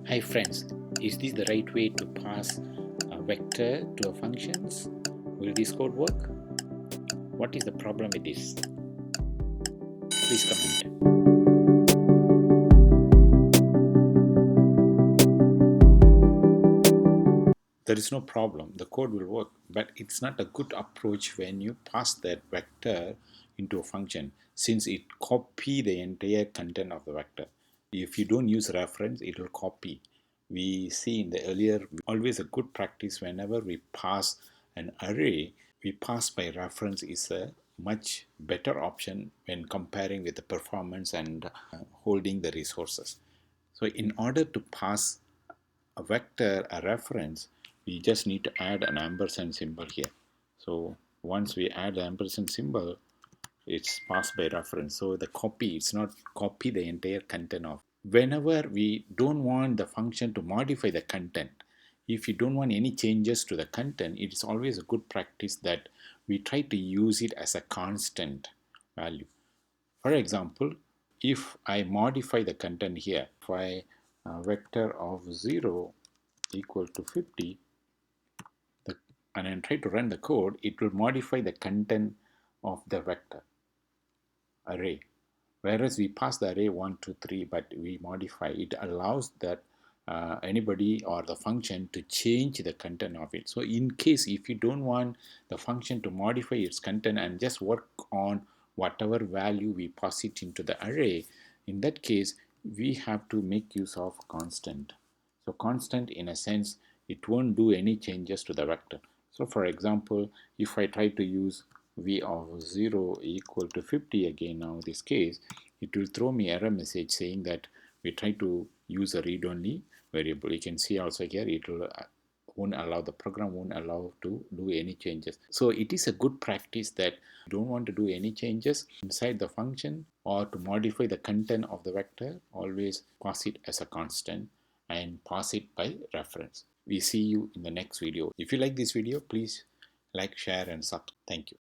Hi friends, is this the right way to pass a vector to a functions? Will this code work? What is the problem with this? Please comment. There is no problem, the code will work, but it's not a good approach when you pass that vector into a function, since it copy the entire content of the vector. If you don't use reference, it will copy. We see in the earlier, always a good practice whenever we pass an array, we pass by reference is a much better option when comparing with the performance and holding the resources. So in order to pass a vector, a reference, we just need to add an ampersand symbol here. So once we add the ampersand symbol, it's passed by reference. So the copy, it's not copy the entire content of. Whenever we don't want the function to modify the content, if you don't want any changes to the content, it is always a good practice that we try to use it as a constant value. For example, if I modify the content here, if I vector of 0 equal to 50, and I try to run the code, it will modify the content of the vector array. Whereas we pass the array 1, 2, 3, but we modify it, allows that anybody or the function to change the content of it. So in case if you don't want the function to modify its content and just work on whatever value we pass it into the array, in that case we have to make use of constant. So constant, in a sense, it won't do any changes to the vector. So for example, if I try to use v of 0 equal to 50 again, now this case, it will throw me error message saying that we try to use a read-only variable. You can see also here it will won't allow, the program won't allow to do any changes. So it is a good practice that you don't want to do any changes inside the function or to modify the content of the vector, always pass it as a constant and pass it by reference. We see you in the next video. If you like this video, please like, share and subscribe. Thank you.